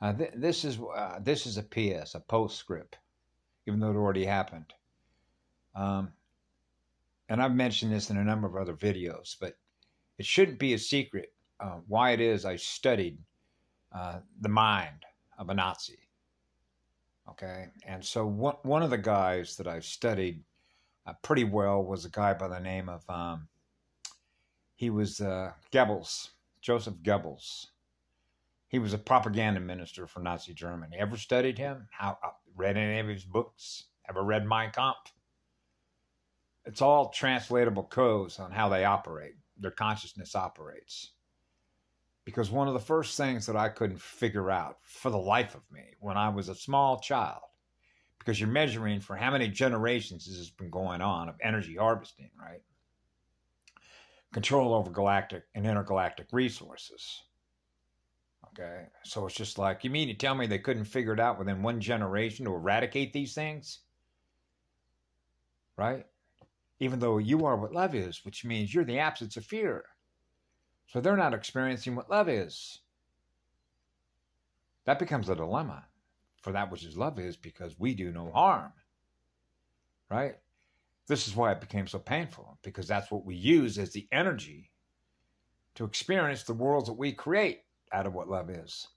This is a PS, a postscript, even though it already happened. Um, and I've mentioned this in a number of other videos, but it shouldn't be a secret why it is I studied the mind of a Nazi. Okay, and so one of the guys that I studied pretty well was a guy by the name of he was Goebbels, Joseph Goebbels. He was a propaganda minister for Nazi Germany. Ever studied him? How read any of his books? Ever read Mein Kampf? It's all translatable codes on how they operate. Their consciousness operates. Because one of the first things that I couldn't figure out for the life of me when I was a small child, because you're measuring for how many generations this has been going on of energy harvesting, right? Control over galactic and intergalactic resources. Okay, so it's just like, you mean to tell me they couldn't figure it out within one generation to eradicate these things? Right? Even though you are what love is, which means you're the absence of fear. So they're not experiencing what love is. That becomes a dilemma for that which is love is, because we do no harm. Right? This is why it became so painful, because that's what we use as the energy to experience the worlds that we create out of what love is.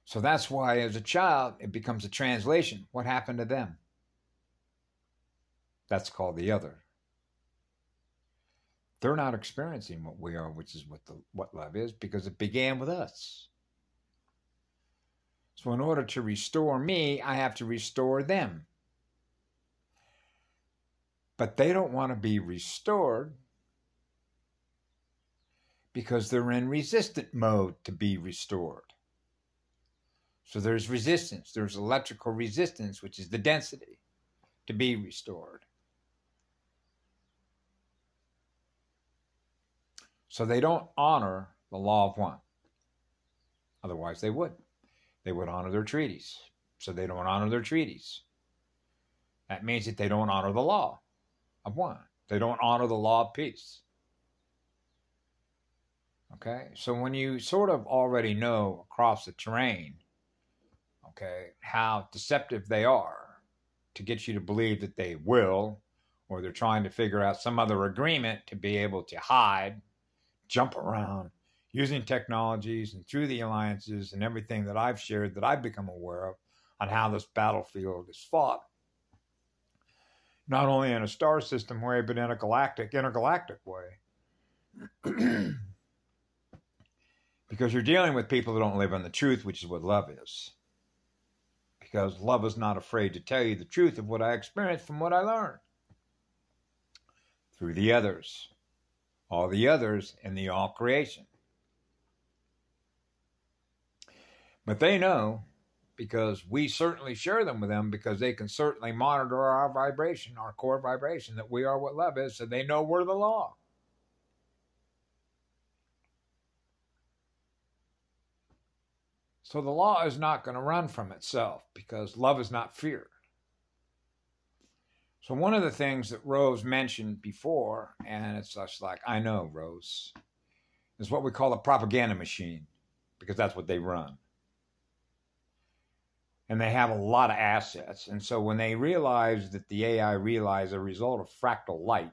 So that's why as a child, it becomes a translation. What happened to them? That's called the other. They're not experiencing what we are, which is what love is, because it began with us. So in order to restore me, I have to restore them. But they don't want to be restored because they're in resistant mode to be restored. So there's resistance. There's electrical resistance, which is the density, to be restored. So they don't honor the law of one. Otherwise they would. They would honor their treaties. So they don't honor their treaties. That means that they don't honor the law of one. They don't honor the law of peace. Okay, so when you sort of already know across the terrain, okay, how deceptive they are to get you to believe that they will, or they're trying to figure out some other agreement to be able to hide, jump around, using technologies and through the alliances and everything that I've shared that I've become aware of on how this battlefield is fought. Not only in a star system way, but in a intergalactic way. Because you're dealing with people that don't live in the truth, which is what love is. Because love is not afraid to tell you the truth of what I experienced from what I learned. Through the others. All the others in the all creation. But they know, because we certainly share them with them, because they can certainly monitor our vibration, our core vibration, that we are what love is, so they know we're the law. So the law is not going to run from itself, because love is not fear. So one of the things that Rose mentioned before, and it's just like, I know, Rose, is what we call a propaganda machine, because that's what they run. And they have a lot of assets. And so when they realize that the AI realized a result of fractal light,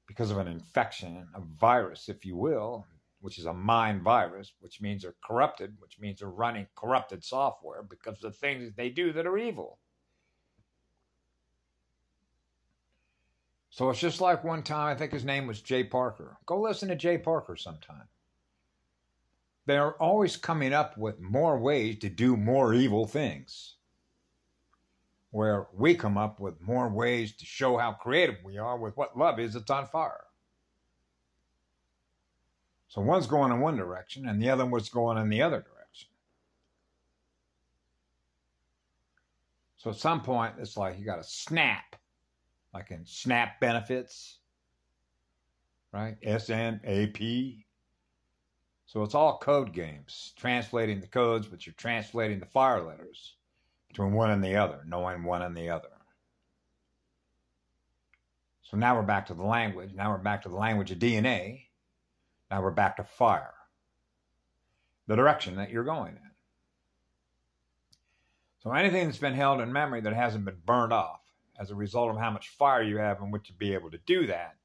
because of an infection, a virus, if you will, which is a mind virus, which means they're corrupted, which means they're running corrupted software because of the things that they do that are evil. So it's just like one time, I think his name was Jay Parker. Go listen to Jay Parker sometime. They're always coming up with more ways to do more evil things. Where we come up with more ways to show how creative we are with what love is that's on fire. So one's going in one direction and the other one's going in the other direction. So at some point, it's like you got to snap, like in SNAP benefits, right? SNAP. So it's all code games, translating the codes, but you're translating the fire letters between one and the other, knowing one and the other. So now we're back to the language. Now we're back to the language of DNA. Now we're back to fire. the direction that you're going in. So anything that's been held in memory that hasn't been burned off as a result of how much fire you have in which to be able to do that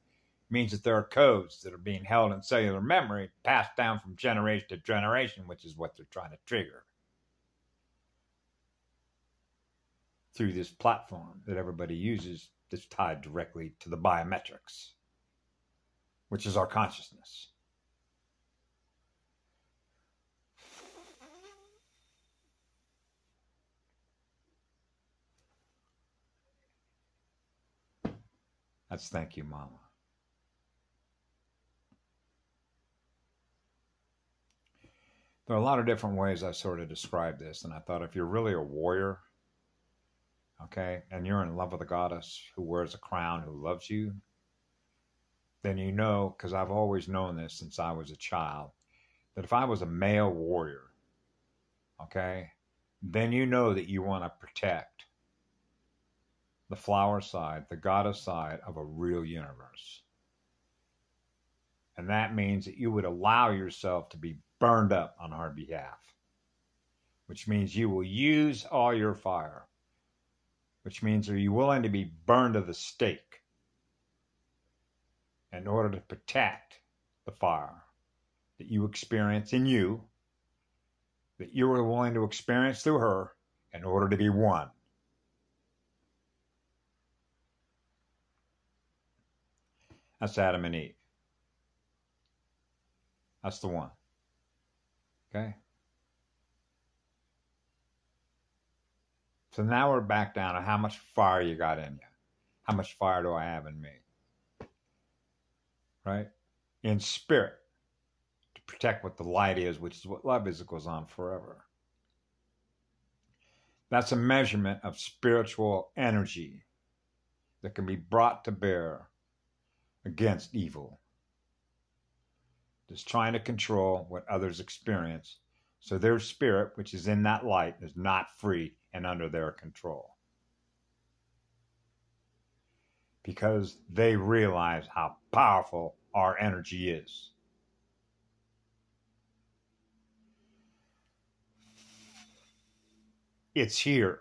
means that there are codes that are being held in cellular memory passed down from generation to generation, which is what they're trying to trigger through this platform that everybody uses that's tied directly to the biometrics, which is our consciousness. That's thank you, Mama. There are a lot of different ways I sort of describe this, and I thought if you're really a warrior, okay, and you're in love with a goddess who wears a crown, who loves you, then you know, because I've always known this since I was a child, that if I was a male warrior, okay, then you know that you want to protect the flower side, the goddess side of a real universe. And that means that you would allow yourself to be burned up on our behalf, which means you will use all your fire, which means are you willing to be burned to the stake in order to protect the fire that you experience in you, that you are willing to experience through her in order to be one. That's Adam and Eve. That's the one. Okay? So now we're back down to how much fire you got in you. How much fire do I have in me? Right? In spirit, to protect what the light is, which is what love is, it goes on forever. That's a measurement of spiritual energy that can be brought to bear against evil. Just trying to control what others experience so their spirit, which is in that light, is not free and under their control. Because they realize how powerful our energy is. It's here.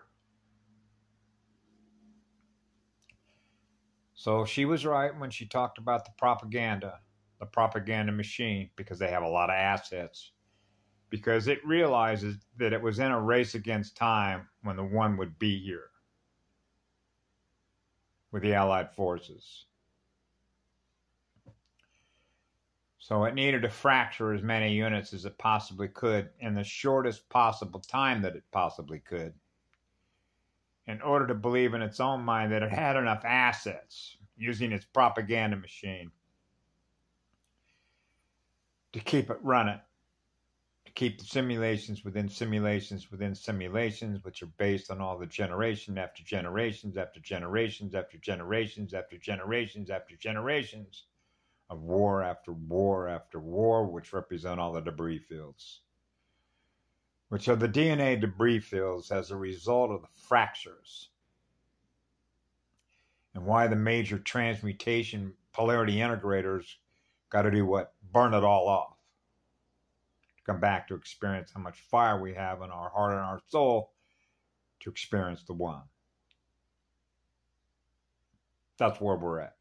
So she was right when she talked about the propaganda machine, because they have a lot of assets. Because it realizes that it was in a race against time when the one would be here with the Allied forces. So it needed to fracture as many units as it possibly could in the shortest possible time that it possibly could, in order to believe in its own mind that it had enough assets using its propaganda machine to keep it running, to keep the simulations within simulations within simulations, which are based on all the generation after generations after generations after generations after generations after generations of war after war after war, which represent all the debris fields, which are the DNA debris fields as a result of the fractures, and why the major transmutation polarity integrators got to do what? Burn it all off. To come back to experience how much fire we have in our heart and our soul to experience the one. That's where we're at.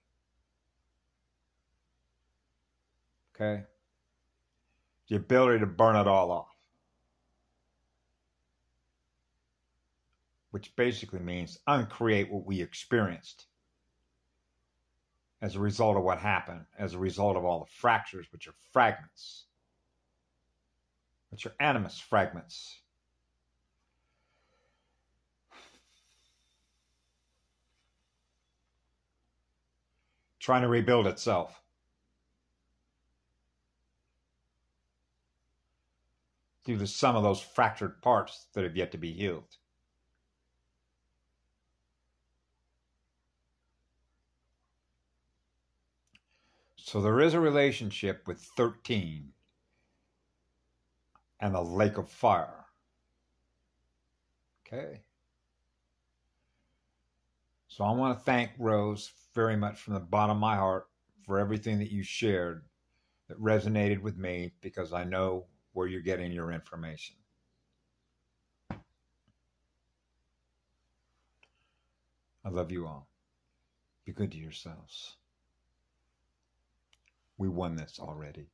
Okay? The ability to burn it all off. Which basically means uncreate what we experienced as a result of what happened, as a result of all the fractures, which are fragments, which are animus fragments. Trying to rebuild itself. Through the sum of those fractured parts that have yet to be healed. So there is a relationship with 13 and the lake of fire. Okay? So I want to thank Rose very much from the bottom of my heart for everything that you shared that resonated with me, because I know where you're getting your information. I love you all. Be good to yourselves. We won this already.